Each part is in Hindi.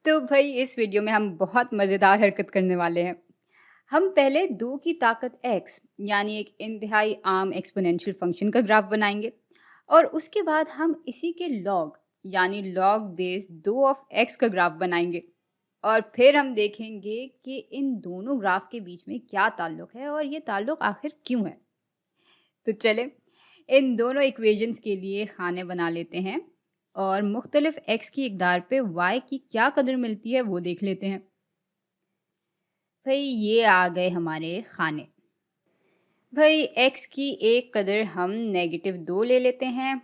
तो भाई इस वीडियो में हम बहुत मज़ेदार हरकत करने वाले हैं। हम पहले 2 की ताकत x यानी एक इंतहाई आम एक्स्पोनेंशियल फंक्शन का ग्राफ बनाएंगे और उसके बाद हम इसी के लॉग यानी लॉग बेस 2 ऑफ x का ग्राफ बनाएंगे और फिर हम देखेंगे कि इन दोनों ग्राफ के बीच में क्या ताल्लुक है और ये ताल्लुक आखिर क्यों है। तो चलें इन दोनों इक्वेशंस के लिए खाने बना लेते हैं और मुख्तलिफ x की इकदार पे y की क्या कदर मिलती है वो देख लेते हैं। भाई ये आ गए हमारे खाने। भाई x की एक कदर हम -2 ले लेते हैं,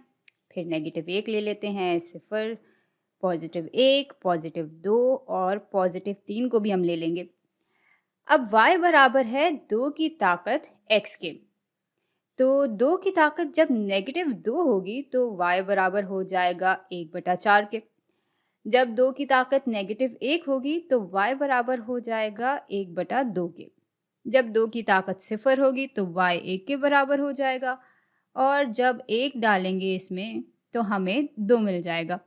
फिर -1 ले लेते हैं, 0, +1, +2 और +3 को भी हम ले लेंगे। अब y बराबर है 2 की ताकत x के। तो 2 की ताकत जब -2 होगी तो y बराबर हो जाएगा 1/4 के। जब 2 की ताकत -1 होगी तो y बराबर हो जाएगा 1/2 के। जब 2 की ताकत 0 होगी तो y 1 के बराबर हो जाएगा और जब 1 डालेंगे इसमें तो हमें 2 मिल जाएगा।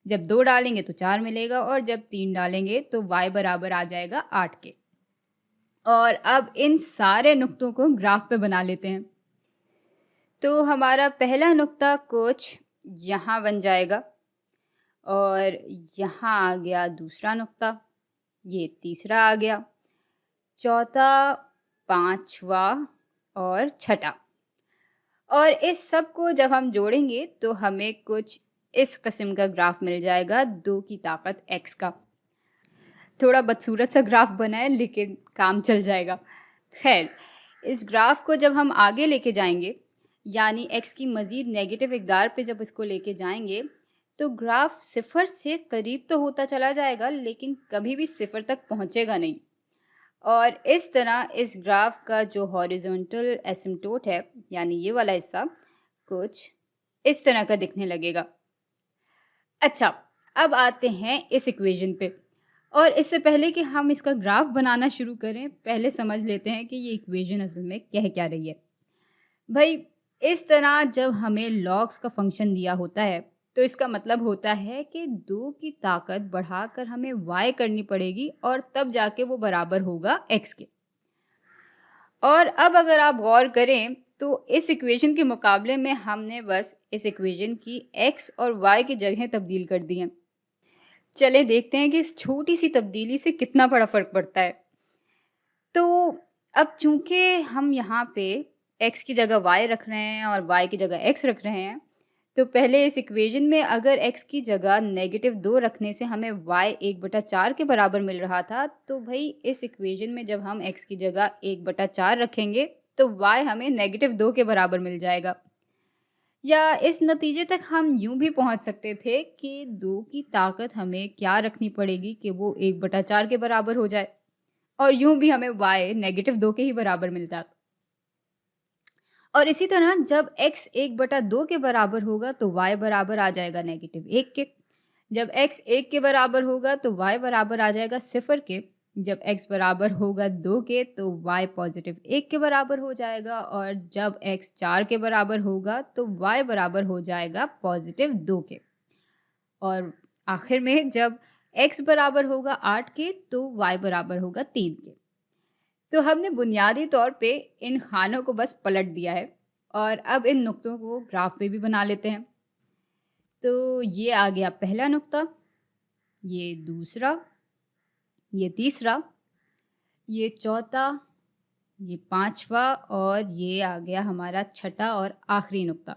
जब 2 डालेंगे तो 4 मिलेगा और जब 3 डालेंगे तो y बराबर आ जाएगा 8 के। और अब इन सारे नुक्तों को ग्राफ पे बना लेते हैं। तो हमारा पहला नुक्ता कुछ यहाँ बन जाएगा और यहाँ आ गया दूसरा नुक्ता, ये तीसरा आ गया, चौथा, पांचवा और छठा। और इस सब को जब हम जोड़ेंगे तो हमें कुछ इस किस्म का ग्राफ मिल जाएगा 2 की ताकत x का। थोड़ा बदसूरत सा ग्राफ बना है लेकिन काम चल जाएगा। खैर, इस ग्राफ को जब हम आगे लेके जाएंगे यानी x की मज़ीद नेगेटिव इकदार पे जब इसको लेके जाएंगे तो ग्राफ 0 से करीब तो होता चला जाएगा लेकिन कभी भी 0 तक पहुंचेगा नहीं। और इस तरह इस ग्राफ का जो हॉरिजॉन्टल एसिम्प्टोट है यानी ये वाला हिस्सा कुछ इस तरह का दिखने लगेगा। अच्छा, अब आते हैं इस इक्वेशन पे और इससे पहले कि हम इसका ग्राफ बनाना शुरू करें पहले समझ लेते हैं कि ये इक्वेशन असल में कह क्या रही है। भाई इस तरह जब हमें लॉग्स का फंक्शन दिया होता है तो इसका मतलब होता है कि 2 की ताकत बढ़ाकर हमें y करनी पड़ेगी और तब जाके वो बराबर होगा x के। और अब अगर आप गौर करें तो इस इक्वेशन के मुकाबले में हमने बस इस इक्वेशन की x और y की जगह तब्दील कर दी हैं। चले देखते हैं कि इस छोटी सी तब्दीली से कितना बड़ा फ़र्क पड़ता है। तो अब चूंकि हम यहाँ पे x की जगह y रख रहे हैं और y की जगह x रख रहे हैं तो पहले इस इक्वेशन में अगर x की जगह -2 रखने से हमें y 1/4 के बराबर मिल रहा था तो भाई इस इक्वेशन में जब हम x की जगह 1/4 रखेंगे तो y हमें -2 के बराबर मिल जाएगा। या इस नतीजे तक हम यूं भी पहुंच सकते थे कि 2 की ताकत हमें क्या रखनी पड़ेगी कि वो 1/4 के बराबर हो जाए और यूं भी हमें y -2 के ही बराबर मिल जाता। और इसी तरह जब x 1/2 के बराबर होगा तो y बराबर आ जाएगा -1 के। जब x 1 के बराबर होगा तो y बराबर आ जाएगा 0 के। जब x बराबर होगा 2 के तो y +1 के बराबर हो जाएगा और जब x 4 के बराबर होगा तो y बराबर हो जाएगा +2 के। और आखिर में जब x बराबर होगा 8 के तो y बराबर होगा 3 के। तो हमने बुनियादी तौर पे इन खानों को बस पलट दिया है और अब इन नुक्तों को ग्राफ पे भी बना लेते हैं। तो ये आ गया पहला नुक्ता, ये दूसरा, ये तीसरा, ये चौथा, ये पांचवा और ये आ गया हमारा छठा और आखिरी नुक्ता।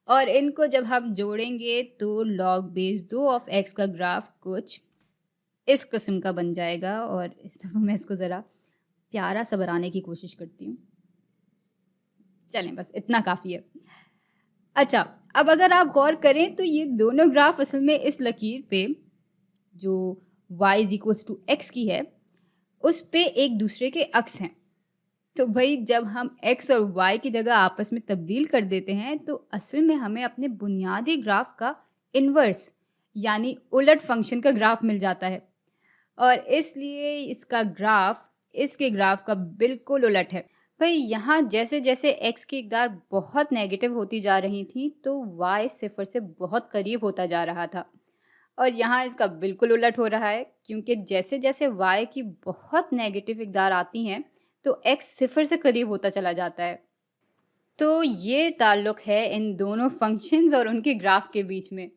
और इनको जब हम जोड़ेंगे तो लॉग बेस 2 ऑफ x का ग्राफ कुछ इस किस्म का बन जाएगा। और इस दफ़ा मैं इसको ज़रा प्यारा सा बनाने की कोशिश करती हूँ। चलें बस इतना काफ़ी है। अच्छा, अब अगर आप गौर करें तो ये दोनों ग्राफ असल में इस लकीर पे जो y = x की है उस पे एक दूसरे के अक्स हैं। तो भाई जब हम x और y की जगह आपस में तब्दील कर देते हैं तो असल में हमें अपने बुनियादी ग्राफ का इन्वर्स यानी उलट फंक्शन का ग्राफ मिल जाता है और इसलिए इसका ग्राफ इसके ग्राफ का बिल्कुल उलट है। भाई यहाँ जैसे जैसे x की इकदार बहुत नेगेटिव होती जा रही थी तो y 0 से बहुत करीब होता जा रहा था और यहाँ इसका बिल्कुल उलट हो रहा है, क्योंकि जैसे-जैसे y की बहुत नेगेटिव इकदार आती हैं, तो x सिफ़र से करीब होता चला जाता है। तो ये ताल्लुक है इन दोनों फंक्शंस और उनके ग्राफ के बीच में।